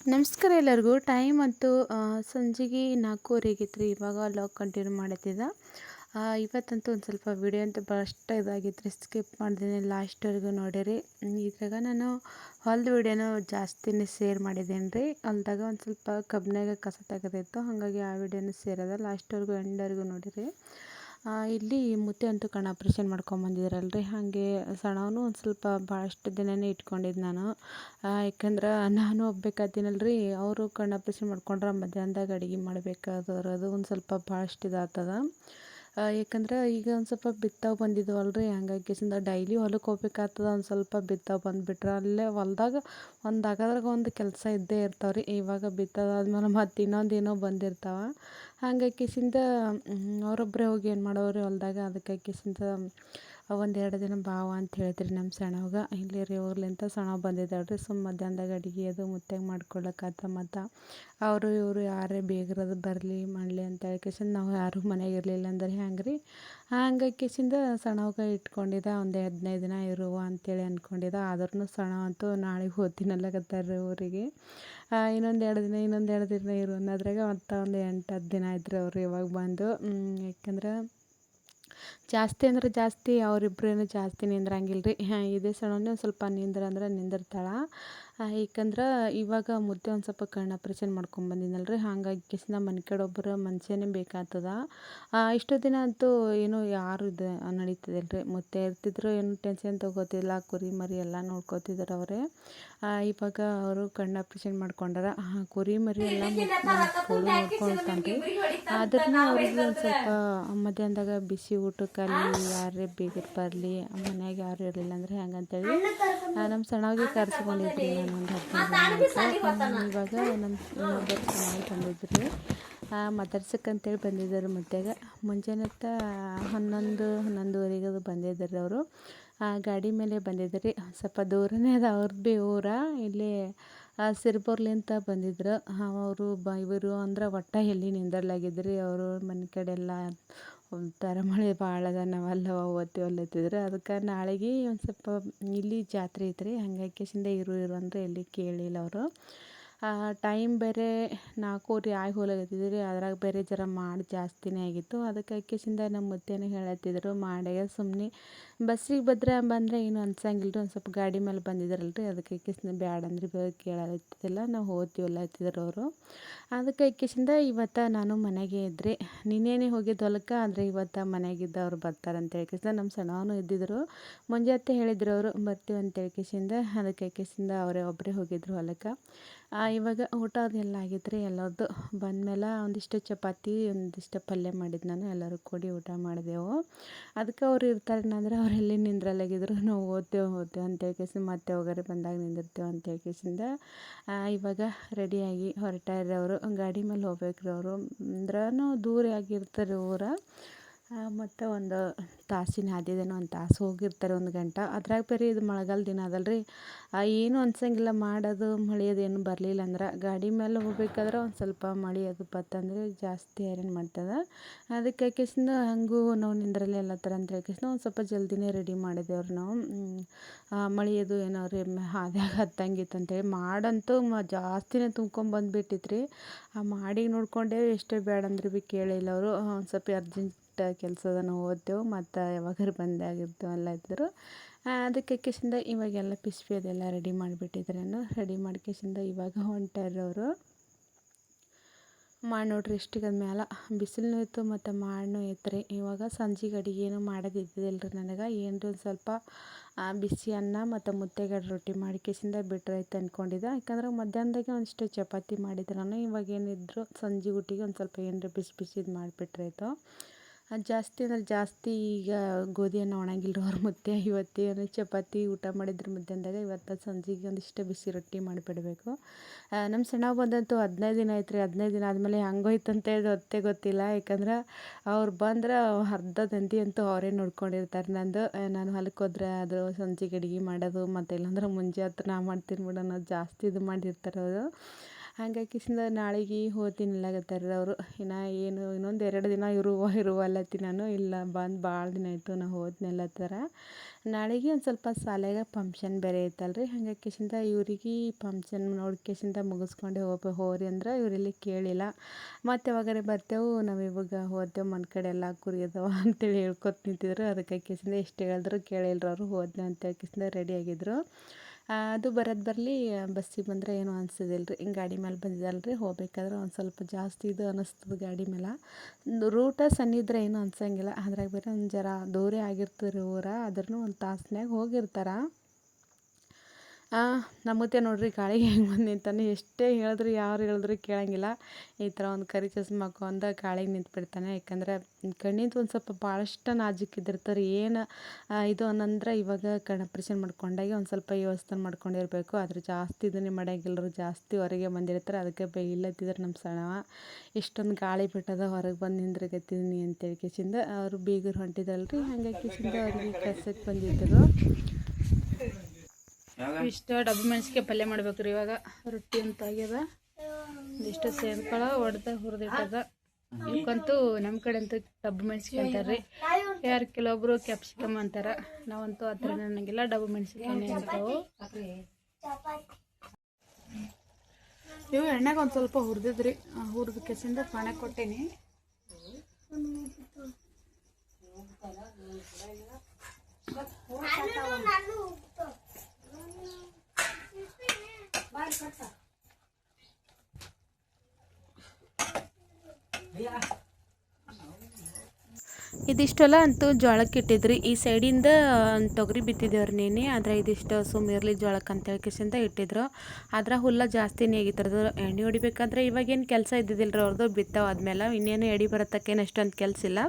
ನಮಸ್ಕಾರ ಎಲ್ಲರಿಗೂ. ಟೈಮ್ ಅಂತೂ ಸಂಜೆಗೆ 4:15 ಐತ್ರಿ. ಇವಾಗ ಲಾಗ್ ಕಂಟಿನ್ಯೂ ಮಾಡತ್ತಿದ್ದ. ಇವತ್ತಂತೂ ಒಂದು ಸ್ವಲ್ಪ ವಿಡಿಯೋ ಅಂತೂ ಭಾಳಷ್ಟು ಇದಾಗಿತ್ತು ರೀ. ಸ್ಕಿಪ್ ಮಾಡ್ತೀನಿ, ಲಾಸ್ಟ್ವರೆಗೂ ನೋಡಿರಿ. ಇದ್ರಾಗ ನಾನು ಹೊಲ್ದ ವಿಡಿಯೋನ ಜಾಸ್ತಿನೇ ಶೇರ್ ಮಾಡಿದ್ದೇನೆ ರೀ. ಹೊಲ್ದಾಗ ಒಂದು ಸ್ವಲ್ಪ ಕಬ್ಬಿನಾಗ ಕಸ ತೆಗೆದಿತ್ತು, ಹಾಗಾಗಿ ಆ ವಿಡಿಯೋನ ಶೇರ್ ಅದ. ಲಾಸ್ಟ್ವರೆಗೂ ಎಂಡ್ವರೆಗೂ ನೋಡಿರಿ. ಇಲ್ಲಿ ಮುತ್ತೆ ಅಂತೂ ಕಣ್ಣು ಆಪ್ರೇಷನ್ ಮಾಡ್ಕೊಂಬಂದಿದ್ರಲ್ರಿ, ಹಾಗೆ ಸಣ್ಣವನು ಒಂದು ಸ್ವಲ್ಪ ಭಾಳಷ್ಟು ದಿನವೇ ಇಟ್ಕೊಂಡಿದ್ದು ನಾನು. ಯಾಕಂದ್ರೆ ನಾನು ಹೋಗ್ಬೇಕಾತೀನಲ್ರಿ, ಅವರು ಕಣ್ಣು ಆಪ್ರೇಷನ್ ಮಾಡ್ಕೊಂಡ್ರೆ ಮಧ್ಯಾಹ್ನದಾಗ ಅಡುಗೆ ಮಾಡಬೇಕಾದವ್ರು ಒಂದು ಸ್ವಲ್ಪ ಭಾಳಷ್ಟು ಇದಾಗ್ತದ. ಯಾಕಂದ್ರೆ ಈಗ ಒಂದು ಸ್ವಲ್ಪ ಬಿತ್ತಾವು ಬಂದಿದ್ದವಲ್ರಿ, ಹಾಗಾಗಿ ಡೈಲಿ ಹೊಲಕ್ಕೆ ಹೋಗ್ಬೇಕಾಗ್ತದ. ಒಂದು ಸ್ವಲ್ಪ ಬಿತ್ತಾವು ಬಂದುಬಿಟ್ರೆ ಅಲ್ಲೇ ಹೊಲ್ದಾಗ ಒಂದು ಆಗೋದ್ರಾಗ ಒಂದು ಕೆಲಸ ಇದ್ದೇ ಇರ್ತಾವೆ ರೀ. ಇವಾಗ ಬಿತ್ತೋದಾದ್ಮೇಲೆ ಮತ್ತು ಇನ್ನೊಂದೇನೋ ಬಂದಿರ್ತಾವೆ. ಹಾಗಾಗಿ ಅವರೊಬ್ಬರೇ ಹೋಗಿ ಏನು ಮಾಡೋರು ಹೊಲ್ದಾಗ. ಅದಕ್ಕೆ ಒಂದು 2 ದಿನ ಬಾವ ಅಂತ ಹೇಳ್ತೀರಿ ನಮ್ಮ ಸಣ್ಣವ್ಗೆ. ಇಲ್ಲಿ ರೀ ಊರ್ಲಿಂತ ಸಣ್ಣವ್ ಬಂದಿದ್ದಾಳ್ರಿ. ಮಧ್ಯಾಹ್ನದಾಗ ಅಡುಗೆ ಅದು ಮುತ್ತೆಗೆ ಮಾಡ್ಕೊಳಕತ್ತ. ಮತ್ತು ಅವರು ಇವರು ಯಾರೇ ಬೇಗರದು ಬರಲಿ ಮಾಡಲಿ ಅಂತ ಹೇಳ್ಕೇಸಿಂದ ನಾವು ಯಾರೂ ಮನೆಗೆ ಇರಲಿಲ್ಲ ಅಂದ್ರೆ ಹೆಂಗೆ ರೀ. ಹಾಗಾಗಿ ಸಣ್ಣವ್ಗೆ ಇಟ್ಕೊಂಡಿದ್ದ ಒಂದು 15 ದಿನ ಇರುವ ಅಂತೇಳಿ ಅಂದ್ಕೊಂಡಿದ್ದ. ಆದ್ರೂ ಸಣ್ಣವಂತೂ ನಾಳೆಗೆ ಹೋಗ್ತೀನಲ್ಲಕತ್ತಾರೆ ಊರಿಗೆ. ಇನ್ನೊಂದು 2 ದಿನ ಇರು ಅನ್ನೋದ್ರಾಗ ಮತ್ತು ಒಂದು 8-10 ದಿನ ಆಯ್ತು ಅವ್ರು ಇವಾಗ ಬಂದು. ಯಾಕಂದ್ರೆ ಜಾಸ್ತಿ ಅವರಿಬ್ರೇನು ಜಾಸ್ತಿ ನಿಂದ್ರಂಗಿಲ್ಲ ರೀ. ಇದೇ ಸಣ್ಣವನೇ ಒಂದು ಸ್ವಲ್ಪ ಅಂದ್ರೆ ನಿಂದಿರ್ತಾಳೆ. ಯಾಕಂದ್ರೆ ಇವಾಗ ಮುದ್ದೆ ಒಂದು ಸ್ವಲ್ಪ ಕಣ್ಣು ಆಪ್ರೇಷನ್ ಮಾಡ್ಕೊಂಬಂದಿನಲ್ರಿ, ಹಾಗಾಗಿ ಮನೆ ಕಡೆ ಒಬ್ಬರು ಮನುಷ್ಯನೇ ಬೇಕಾಗ್ತದ. ಇಷ್ಟು ದಿನ ಅಂತೂ ಏನೂ ಯಾರು ಇದು ನಡೀತದಿಲ್ಲ ರೀ. ಮುತ್ತೆ ಇರ್ತಿದ್ರು, ಏನು ಟೆನ್ಷನ್ ತೊಗೋತಿಲ್ಲ. ಕುರಿ ಮರಿ ಎಲ್ಲ ನೋಡ್ಕೋತಿದ್ರು ಅವರೇ. ಇವಾಗ ಅವರು ಕಣ್ಣು ಆಪ್ರೇಷನ್ ಮಾಡ್ಕೊಂಡಾರ. ಕುರಿ ಮರಿ ಎಲ್ಲ ನೋಡ್ಕೊಳ್ತಾನೆ ರೀ. ಆದ್ರೂ ಅವ್ರಿಗೆ ಒಂದು ಸ್ವಲ್ಪ ಮಧ್ಯಾಹ್ನದಾಗ ಬಿಸಿ ಊಟಕ್ಕಲ್ಲಿ ಯಾರೇ ಬೇಗರು ಬರಲಿ, ಮನ್ಯಾಗ ಯಾರು ಇರಲಿಲ್ಲ ಅಂದ್ರೆ ಹೆಂಗಂತೇಳಿ ನಮ್ಮ ಸಣ್ಣವ್ಗೆ ಕರ್ಸ್ಕೊಂಡಿದ್ರಿ ನಾನು ಒಂದು 15 ದಿನ. ಇವಾಗ ನಮ್ಮ ಇನ್ನೊಬ್ಬರು ಸಣ್ಣವ್ರು ಬಂದಿದ್ರಿ, ಮದರ್ಸಕ್ಕಂತೇಳಿ ಬಂದಿದ್ದರು. ಮುತ್ತೆಗೆ ಮುಂಜಾನೆ 11-11:30 ಅದು ಬಂದಿದ್ದರು ಅವರು. ಗಾಡಿ ಮೇಲೆ ಬಂದಿದ್ರಿ. ಸ್ವಲ್ಪ ದೂರನೇ ಅದ ಅವ್ರದ್ದು ಭೀ ಊರ. ಇಲ್ಲಿ ಸಿರ್ಬೂರ್ಲಿಂತ ಬಂದಿದ್ರು ಅವರು. ಇವರು ಅಂದ್ರೆ ಒಟ್ಟು ಎಲ್ಲಿ ನಿಂದರ್ಲಾಗಿದ್ರಿ. ಅವರು ಮನೆ ಕಡೆ ಎಲ್ಲ ಒಂಥರ ಮಳೆ ಭಾಳ ಅದ, ನಾವೆಲ್ಲ ಓದ್ತೀವಲ್ಲತ್ತಿದ್ರು. ಅದಕ್ಕೆ ನಾಳೆಗೆ ಒಂದು ಸ್ವಲ್ಪ ಇಲ್ಲಿ ಜಾತ್ರೆ ಐತ್ರಿ, ಹಾಗಾಗಿ ಇರು ಅಂದರೆ ಎಲ್ಲಿ ಕೇಳಲಿಲ್ಲ ಅವರು. ಟೈಮ್ ಬೇರೆ 4 ಆಗಿ ಹೋಗ್ಲಾಗತ್ತಿದ್ರಿ. ಅದ್ರಾಗ ಬೇರೆ ಜರ ಮಾಡಿ ಜಾಸ್ತಿನೇ ಆಗಿತ್ತು. ಅದಕ್ಕೆ ನಮ್ಮ ಮುತ್ತೇನೆ ಹೇಳತ್ತಿದ್ರು, ಮಾಡ್ಯಾಗ ಸುಮ್ಮನೆ ಬಸ್ಸಿಗೆ ಬಂದರೆ ಏನು ಅನ್ಸಂಗಿಲ್ಲ. ಒಂದು ಸ್ವಲ್ಪ ಗಾಡಿ ಮೇಲೆ ಬಂದಿದ್ರಲ್ರಿ, ಅದಕ್ಕೆ ಬ್ಯಾಡ ಅಂದ್ರೆ ಕೇಳತ್ತಿದ್ದಿಲ್ಲ. ನಾವು ಹೋಗ್ತೀವಲ್ಲ ಹತ್ತಿದ್ರು ಅವರು. ಅದಕ್ಕೆ ಇವತ್ತು ನಾನು ಮನೆಗೆ ಇದ್ರಿ. ನಿನ್ನೆನೇ ಹೋಗಿದ್ದು ಹೊಲಕ್ಕೆ, ಆದರೆ ಇವತ್ತು ಮನೆಗಿದ್ದ ಅವ್ರು ಬರ್ತಾರಂತ ಹೇಳ್ಕೇಸಿಂದ ನಮ್ಮ ಸಣ್ಣವನು ಇದ್ದಿದ್ರು. ಮುಂಜಾನೆ ಹೇಳಿದ್ರು ಅವರು ಬರ್ತೀವಿ ಅಂತ ಹೇಳ್ಕೇಸಿಂದ. ಅದಕ್ಕೆ ಅವರೇ ಒಬ್ಬರೇ ಹೋಗಿದ್ರು ಹೊಲಕ್ಕೆ. ಇವಾಗ ಊಟ ಅದೆಲ್ಲ ಆಗಿದ್ರಿ ಎಲ್ಲರದ್ದು. ಬಂದಮೇಲೆ ಒಂದಿಷ್ಟು ಚಪಾತಿ ಒಂದಿಷ್ಟು ಪಲ್ಯ ಮಾಡಿದ್ದು ನಾನು. ಎಲ್ಲರೂ ಕೂಡಿ ಊಟ ಮಾಡಿದೆವು. ಅದಕ್ಕೆ ಅವ್ರು ಇರ್ತಾರೇನಂದ್ರೆ ಅವ್ರು ಎಲ್ಲಿ ನಿಂದ್ರಲ್ಲಾಗಿದ್ರು. ನಾವು ಓದ್ತೇವೆ ಅಂತ ಹೇಳ್ಕೇಸಿ ಮತ್ತೆ ಹೋಗೋರೆ ಬಂದಾಗ ನಿಂದಿರ್ತೇವೆ ಅಂತ ಹೇಳ್ಕೇಸಿಂದ ಇವಾಗ ರೆಡಿಯಾಗಿ ಹೊರಟಾರ್ರಿ ಅವರು. ಗಾಡಿ ಮೇಲೆ ಹೋಗ್ಬೇಕ್ರಿ ಅವರು. ಅಂದ್ರೂ ದೂರ ಆಗಿರ್ತಾರೆ ಊರ. ಮತ್ತು ಒಂದು ತಾಸಿನ ಹಾದಿದೇನೋ, ಒಂದು ತಾಸು ಹೋಗಿರ್ತಾರೆ, 1 ಗಂಟೆ. ಅದ್ರಾಗ ಬೇರೆ ಇದು ಮಳೆಗಾಲ ದಿನ ಅದಲ್ರಿ, ಏನೂ ಅನ್ಸಂಗಿಲ್ಲ. ಮಾಡೋದು ಮಳೆಯೋದು ಏನು ಬರಲಿಲ್ಲ ಅಂದ್ರೆ. ಗಾಡಿ ಮೇಲೆ ಹೋಗ್ಬೇಕಾದ್ರೆ ಒಂದು ಸ್ವಲ್ಪ ಮಳೆ ಅದು ಬತ್ತಂದರೆ ಜಾಸ್ತಿ ಹೈರಾಣ ಮಾಡ್ತದೆ. ಅದಕ್ಕೆ ಹಂಗೂ ನಾವು ನಿಂದ್ರಲ್ಲೇ ಎಲ್ಲ ಥರ ಅಂತ ಹೇಳ್ಕೇಸಿಂದ ಒಂದು ಸ್ವಲ್ಪ ಜಲ್ದಿನೇ ರೆಡಿ ಮಾಡಿದೆವ್ರು ನಾವು. ಮಳೆಯೋದು ಏನೋ ರೀ ಹಾದಿಯಾಗ ಹತ್ತಂಗಿತ್ತು ಅಂತೇಳಿ ಮಾಡಂತೂ ಜಾಸ್ತಿನೇ ತುಂಬ್ಕೊಂಬಂದ್ಬಿಟ್ಟಿತ್ತು ರೀ. ಆ ಮಾಡಿಗೆ ನೋಡಿಕೊಂಡೆ ಎಷ್ಟೇ ಬೇಡ ಅಂದ್ರೆ ಭೀ ಕೇಳಿಲ್ಲ ಅವರು. ಒಂದು ಸ್ವಲ್ಪ ಅರ್ಜೆಂಟ್ ಕೆಲಸದ ನಾವು ಓದ್ತೇವೆ, ಮತ್ತು ಯಾವಾಗಾರು ಬಂದೇ ಆಗಿರ್ತೇವಲ್ಲ ಇದ್ದರು. ಅದಕ್ಕೆ ಇವಾಗೆಲ್ಲ ಪಿಸ್ಬಿ ಅದೆಲ್ಲ ರೆಡಿ ಮಾಡಿಬಿಟ್ಟಿದ್ರೇನು. ರೆಡಿ ಮಾಡ್ಕೇಸಿಂದ ಇವಾಗ ಹೊಂಟಾರ್ರಿ ಅವರು. ಮಾಡಿ ನೋಡ್ರಿ ಇಷ್ಟಿಗೆ ಮ್ಯಾಲೆ ಬಿಸಿಲೂ ಇತ್ತು ಮತ್ತು ಮಾಡೂ ಇತ್ತು ರೀ. ಇವಾಗ ಸಂಜೆಗೆ ಅಡುಗೆ ಏನೂ ಮಾಡೋದು ಇದ್ದಿದ್ದಿಲ್ಲ ರೀ ನನಗೆ. ಏನರ ಒಂದು ಸ್ವಲ್ಪ ಬಿಸಿ ಅನ್ನ ಮತ್ತು ಮುದ್ದೆಗೆ ರೊಟ್ಟಿ ಮಾಡ್ಕೇಸಿಂದ ಬಿಟ್ರೆ ಆಯ್ತು ಅಂದ್ಕೊಂಡಿದ್ದೆ. ಯಾಕಂದ್ರೆ ಮಧ್ಯಾಹ್ನದಾಗೆ ಒಂದಿಷ್ಟು ಚಪಾತಿ ಮಾಡಿದ್ದೆ ನಾನು. ಇವಾಗ ಏನಿದ್ರು ಸಂಜೆ ಊಟಿಗೆ ಒಂದು ಸ್ವಲ್ಪ ಏನರ ಬಿಸಿ ಬಿಸಿದು ಮಾಡಿಬಿಟ್ರೆ ಆಯಿತು. ಜಾಸ್ತಿ ಅಂದ್ರೆ ಜಾಸ್ತಿ ಈಗ ಗೋಧಿಯನ್ನು ಒಣಗಿಲ್ಲ ಅವ್ರ ಮುತ್ತೆ. ಇವತ್ತೇನು ಚಪಾತಿ ಊಟ ಮಾಡಿದ್ರು ಮಧ್ಯಾಹ್ನದಾಗ. ಇವತ್ತು ಸಂಜೆಗೆ ಒಂದಿಷ್ಟು ಬಿಸಿ ರೊಟ್ಟಿ ಮಾಡಿಬಿಡಬೇಕು. ನಮ್ಮ ಸಣ್ಣವ ಬಂದಂತೂ 15 ದಿನ ಆಯ್ತು ರೀ. 15 ದಿನ ಆದಮೇಲೆ ಹೆಂಗೋಯ್ತು ಅಂತೇಳಿ ಗೊತ್ತಿಲ್ಲ. ಯಾಕಂದ್ರೆ ಅವ್ರು ಬಂದ್ರೆ ಅರ್ಧ ದಂಧಿ ಅಂತೂ ಅವರೇ ನೋಡ್ಕೊಂಡಿರ್ತಾರೆ ನಂದು. ನಾನು ಹೊಲಕ್ಕೆ ಹೋದ್ರೆ ಅದು ಸಂಜೆಗೆ ಅಡುಗೆ ಮಾಡೋದು, ಮತ್ತು ಇಲ್ಲಾಂದ್ರೆ ಮುಂಜಾನೆ ನಾ ಮಾಡ್ತೀನಿ ಬಿಡು ಅನ್ನೋದು ಜಾಸ್ತಿ ಇದು ಮಾಡಿರ್ತಾರೆ ಅವರು. ಹಾಗಾಗಿಸಿಂದ ನಾಳೆಗೆ ಹೋಗ್ತೀನಿಲ್ಲಗತ್ತಾರ ಅವರು. ಇನ್ನು ಏನು ಇನ್ನೊಂದು 2 ದಿನ ಇರುವಲ್ಲತ್ತಿ ನಾನು. ಇಲ್ಲ ಬಂದು ಭಾಳ ದಿನ ಆಯಿತು ನಾ ಹೋದ್ನಲ್ಲತ್ತಾರ. ನಾಳೆಗೆ ಒಂದು ಸ್ವಲ್ಪ ಶಾಲೆಗೆ ಫಂಕ್ಷನ್ ಬೇರೆ ಐತಲ್ರಿ. ಹಾಗಾಗಿಸಿಂದ ಇವ್ರಿಗೆ ಫಂಕ್ಷನ್ ನೋಡ್ಕೇಸಿಂದ ಮುಗಿಸ್ಕೊಂಡೆ ಹೋಗ್ರಿ ಅಂದ್ರೆ ಇವರಲ್ಲಿ ಕೇಳಿಲ್ಲ. ಮತ್ತು ಯಾವಾಗಾರೆ ಬರ್ತೇವೆ ನಾವು ಇವಾಗ ಹೋದೆವು ಮನೆ ಕಡೆ ಎಲ್ಲ ಕುರಿ ಅದಾವ ಅಂತೇಳಿ ಹೇಳ್ಕೊತ ನಿಂತಿದ್ರು. ಅದಕ್ಕಾಗಿಸಿಂದ ಎಷ್ಟು ಹೇಳಿದ್ರು ಕೇಳಿಲ್ರಿ ಅವರು. ಹೋದ್ನೆ ಅಂತ ಹೇಳ್ಕಿಸಿಂದ ರೆಡಿ ಆಗಿದ್ರು. ಅದು ಬರೋದು ಬರಲಿ ಬಸ್ಸಿಗೆ ಬಂದರೆ ಏನೂ ಅನ್ಸೋದಿಲ್ಲ ರೀ. ಹಿಂಗೆ ಗಾಡಿ ಮೇಲೆ ಬಂದಿದ್ದಲ್ರಿ, ಹೋಗ್ಬೇಕಾದ್ರೆ ಒಂದು ಸ್ವಲ್ಪ ಜಾಸ್ತಿ ಇದು ಅನ್ನಿಸ್ತದೆ ಗಾಡಿ ಮೇಲೆ. ರೂಟ ಸಣ್ಣಿದ್ರೆ ಏನೂ ಅನ್ಸಂಗಿಲ್ಲ. ಅದ್ರಾಗ ಬೇರೆ ಒಂದು ಜರ ದೂರ ಆಗಿರ್ತದೆ ರೀ ಊರ. ಆದ್ರೂ ಒಂದು ತಾಸ್ನ್ಯಾಗ ಹೋಗಿರ್ತಾರೆ. ನಮ್ಮತ್ತೆ ನೋಡ್ರಿ ಗಾಳಿಗೆ ಹೆಂಗೆ ಬಂದು ನಿಂತಾನೆ. ಎಷ್ಟೇ ಹೇಳಿದ್ರು ಯಾರು ಹೇಳಿದ್ರು ಕೇಳಂಗಿಲ್ಲ. ಈ ಥರ ಒಂದು ಕರಿ ಚಸ್ಮಾ ಹಾಕ್ಕೊಂಡು ಗಾಳಿಗೆ ನಿಂತ್ಬಿಡ್ತಾನೆ. ಯಾಕಂದ್ರೆ ಕಣ್ಣಿಂದು ಒಂದು ಸ್ವಲ್ಪ ಭಾಳಷ್ಟು ನಾಜೂಕಿದ್ದಿರ್ತಾರೆ. ಏನು ಇದು ಅನ್ನಂದ್ರೆ ಇವಾಗ ಕಣ್ಣು ಆಪ್ರೇಷನ್ ಮಾಡ್ಕೊಂಡಾಗ ಒಂದು ಸ್ವಲ್ಪ ವ್ಯವಸ್ಥೆ ಮಾಡ್ಕೊಂಡಿರಬೇಕು. ಆದ್ರೆ ಜಾಸ್ತಿ ಇದನ್ನೇ ಮಾಡೋಂಗಿಲ್ಲರು. ಜಾಸ್ತಿ ಹೊರಗೆ ಬಂದಿರ್ತಾರೆ. ಅದಕ್ಕೆ ಇಲ್ಲತ್ತಿದ್ರೆ ನಮ್ಮ ಸಣ್ಣವ ಇಷ್ಟೊಂದು ಗಾಳಿ ಬಿಟ್ಟದ ಹೊರಗೆ ಬಂದು ನಿಂದ್ರಗತ್ತಿದ್ದೀನಿ ಅಂತೇಳಿ ಕಿಸಿಂದ ಅವರು ಬೀಗರು ಹೊಂಟಿದಲ್ರಿ. ಹಾಗಾಗಿ ಕಿಸಿಂದ ಅವ್ರಿಗೆ ಕಳ್ಸಕ್ಕೆ ಬಂದಿದ್ದರು. ಇಷ್ಟ ಡಬ್ಬು ಮೆಣಸಿಗೆ ಪಲ್ಯ ಮಾಡ್ಬೇಕು ರೀ. ಇವಾಗ ರೊಟ್ಟಿ ಅಂತ ಆಗ್ಯದ. ಒಂದಿಷ್ಟು ಸೇರ್ಕೊಳ ಹುರಿದಿಟ್ಟದ. ಇವಕ್ಕಂತೂ ನಮ್ಮ ಕಡೆ ಅಂತೂ ಡಬ್ಬು ಮೆಣಸಿಗೆ ಅಂತಾರೆ ರೀ. ಯಾರು ಕೆಲವೊಬ್ರು ಕ್ಯಾಪ್ಸಿಕಮ್ ಅಂತಾರೆ. ನಾವಂತೂ ಆ ಥರ ನನಗಿಲ್ಲ, ಡಬ್ಬು ಮೆಣಸಿಕಾಯಿ ಅಂತಾವು. ಇವು ಎಣ್ಣೆಗೆ ಒಂದು ಸ್ವಲ್ಪ ಹುರಿದಿದ್ರಿ. ಹುರಿದ ಕೆಸಿಂದ ಪಾಣೆ ಕೊಟ್ಟೇನಿ. ಇದಿಷ್ಟೆಲ್ಲ ಅಂತೂ ಜೋಳಕ್ಕೆ ಇಟ್ಟಿದ್ರಿ. ಈ ಸೈಡಿಂದ ತೊಗರಿ ಬಿತ್ತಿದ್ದೇವ್ರಿ ನೆನೆ. ಆದರೆ ಇದಿಷ್ಟು ಸುಮ್ಮಿರ್ಲಿ ಜೋಳಕ್ಕೆ ಅಂತ ಹೇಳ್ಕಿಸಿಂದ ಇಟ್ಟಿದ್ರು. ಆದ್ರೆ ಹುಲ್ಲ ಜಾಸ್ತಿ ನೇಗಿತರದು. ಎಣ್ಣೆ ಹೊಡಿಬೇಕಾದ್ರೆ ಇವಾಗೇನು ಕೆಲಸ ಇದ್ದಿದ್ದಿಲ್ಲ ರೀ ಅವ್ರದ್ದು. ಬಿತ್ತಾವ ಆದ್ಮೇಲೆ ಇನ್ನೇನು ಎಡಿ ಬರತ್ತಕ್ಕೇನು ಅಷ್ಟೊಂದು ಕೆಲಸ ಇಲ್ಲ.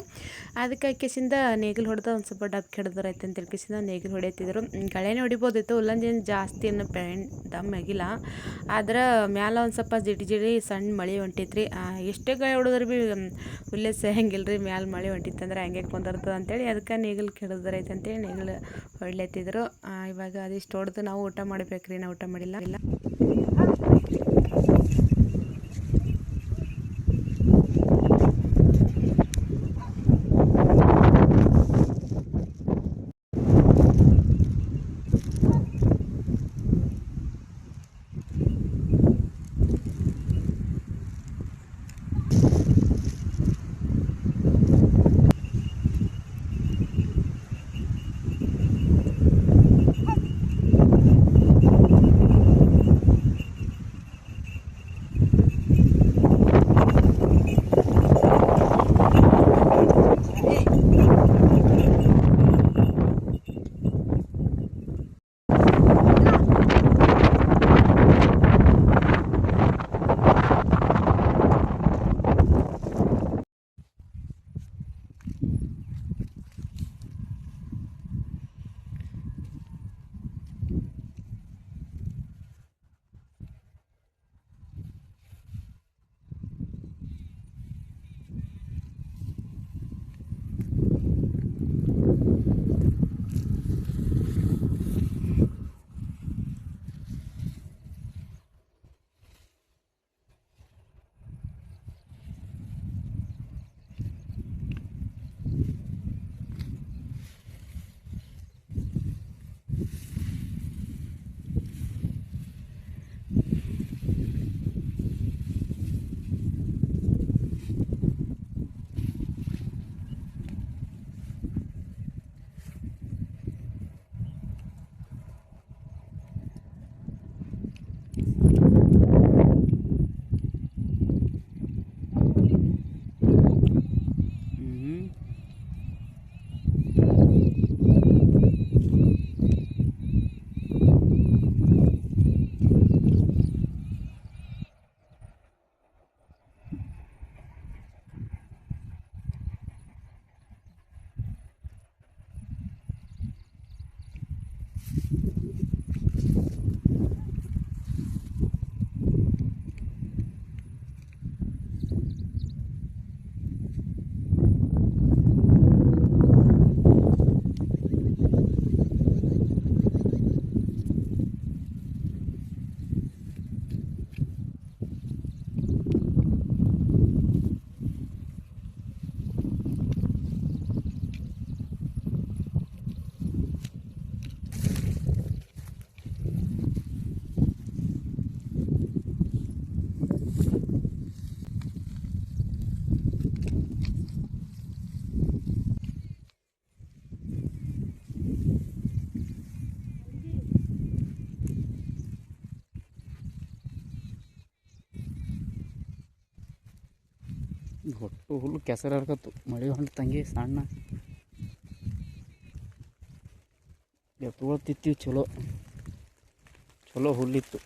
ಅದಕ್ಕೆ ಕಿಸಿಂದ ನೇಗಿಲು ಹೊಡೆದು ಒಂದು ಸ್ವಲ್ಪ ಡಬ್ಬು ಕೆಡದ್ರ ಐತೆ ಅಂತ ಹೇಳ್ಕಿಸಿಂದ ನೇಗಿಲು ಹೊಡಿತಿದ್ರು. ಗಳೆನೇ ಹೊಡಿಬೋದಿತ್ತು. ಹುಲ್ಲಂದೇನು ಜಾಸ್ತಿ ಏನು ದಮ್ ಆಗಿಲ್ಲ. ಆದ್ರೆ ಮ್ಯಾಲ ಒಂದು ಸ್ವಲ್ಪ ಜಿಡಿ ಸಣ್ಣ ಮಳೆ ಹೊಂಟಿತ್ರಿ. ಎಷ್ಟೇ ಗಾಯ ಹೊಡೆದ್ರೆ ಭೀ ಹುಲ್ಲೇ ಸೇಯಂಗಿಲ್ಲ ರೀ. ಮ್ಯಾಲ ಮಳೆ ಹೊಂಟಿತ್ತಂದ್ರೆ ಹಂಗೆ ಕುಂದಿರ್ತದೆ ಅಂತೇಳಿ ಅದಕ್ಕೆ ನೇಗಿಲು ಕೆಡದ್ರೈತೆ ಅಂತೇಳಿ ನೇಗಿಲು ಹೊಡ್ಲೆತ್ತಿದ್ರು. ಇವಾಗ ಅದಿಷ್ಟು ಹೊಡೆದು ನಾವು ಊಟ ಮಾಡ್ಬೇಕ್ರಿ. ನಾವು ಊಟ ಮಾಡಿಲ್ಲ. ಒಟ್ಟು ಹುಲ್ಲು ಕೆಸರು ಹರ್ಕತ್ತು ಮಳೆ ಹೊಂಟು ತಂಗಿ ಸಣ್ಣ ಎತ್ತುಗಳು ತಿತ್ತೀವಿ ಚಲೋ ಚಲೋ ಹುಲ್ಲಿತ್ತು.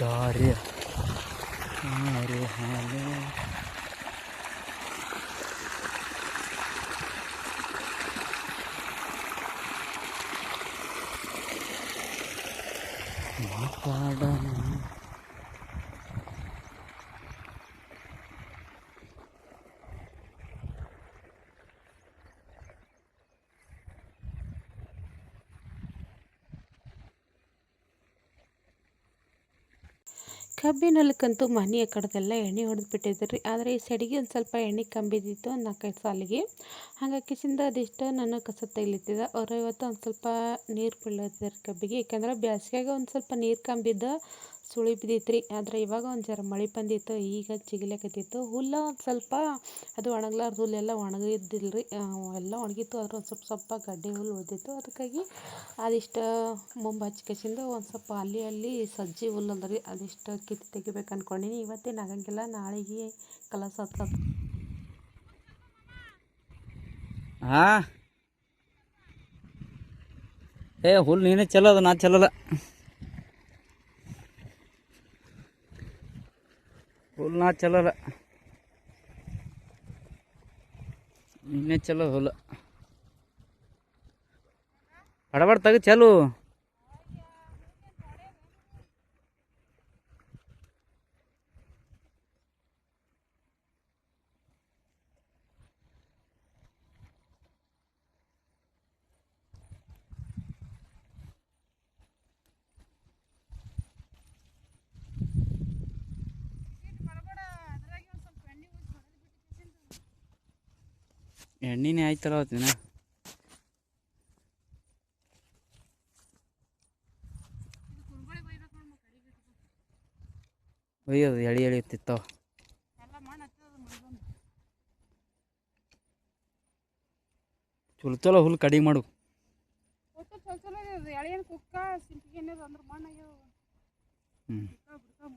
ದಾರಿ ಹಾಲು ಹಾಲು ಮಾತಾಡೋಣ. ಕಬ್ಬಿನಲ್ಲಕ್ಕಂತೂ ಮನೆ ಕಡೆದೆಲ್ಲ ಎಣ್ಣೆ ಹೊಡೆದು ಬಿಟ್ಟಿದ್ರಿ. ಆದರೆ ಈ ಸೈಡಿಗೆ ಒಂದು ಸ್ವಲ್ಪ ಎಣ್ಣೆ ಕಂಬಿದ್ದಿತ್ತು ಒಂದು 4-5 ಸಾಲಿಗೆ. ಹಾಗಾಗಿ ಅದೆಷ್ಟೋ ನಾನು ಕಸ ತೆಗಿಲಿತ್ತಿದ್ದೆ. ಅವರು ಇವತ್ತು ಒಂದು ಸ್ವಲ್ಪ ನೀರು ಬೀಳತ್ತಿದ್ದಾರೆ ಕಬ್ಬಿಗೆ. ಯಾಕಂದ್ರೆ ಬೇಸಿಗೆಯಾಗ ಒಂದು ಸ್ವಲ್ಪ ನೀರು ಕಂಬಿದ್ದ ಸುಳಿ ಬಿದ್ದಿತ್ತು ರೀ. ಆದರೆ ಇವಾಗ ಒಂದು ಜರ ಮಳೆ ಬಂದಿತ್ತು, ಈಗ ಜಿಗಿಲಕತ್ತಿತ್ತು. ಹುಲ್ಲು ಒಂದು ಸ್ವಲ್ಪ ಅದು ಒಣಗ್ಲಾರ್ದು ಹುಲ್ಲೆಲ್ಲ ಒಣಗಿದ್ದಿಲ್ಲ ರೀ, ಎಲ್ಲ ಒಣಗಿತ್ತು. ಆದ್ರೆ ಒಂದು ಸ್ವಲ್ಪ ಗಡ್ಡೆ ಹುಲ್ಲು ಉಳಿದಿತ್ತು. ಅದಕ್ಕಾಗಿ ಅದಿಷ್ಟು ಮುಂಬು ಹಚ್ಕಸಿಂದ ಒಂದು ಸ್ವಲ್ಪ ಅಲ್ಲಿ ಸಜ್ಜಿ ಹುಲ್ಲು ಅದ ರೀ, ಅದಿಷ್ಟು ಕಿತ್ತು ತೆಗಿಬೇಕು ಅಂದ್ಕೊಂಡೀನಿ. ಇವತ್ತೇನು ಆಗಂಗಿಲ್ಲ, ನಾಳೆಗೆ ಕಲಸ ಹಚ್ಚೋದು. ಹಾಂ ಹುಲ್ಲು ನೀನೇ ಚೆಲ್ಲೋದು, ನಾ ಚೆಲ್ಲಲ್ಲ. ಹುಲ್ಲು ನಾ ಚೆಲ್ಲಲ್ಲ, ನೀನೇ ಚೆಲ್ಲೋದು ಹುಲ್ಲು. ಬಡಬಡ ತೆಗೆ ಚೆಲ್ಲು. ಎಣ್ಣೆನೇ ಆಯ್ತಲ್ಲ ಅವತ್ತಿನ ಒಯ್ಯೋದು ಎಳಿ ಎಳಿಯುತ್ತಿತ್ತವ. ಚಲೋ ಹುಲ್ಲು ಕಡಿಮೆ ಮಾಡು. ಹ್ಞೂ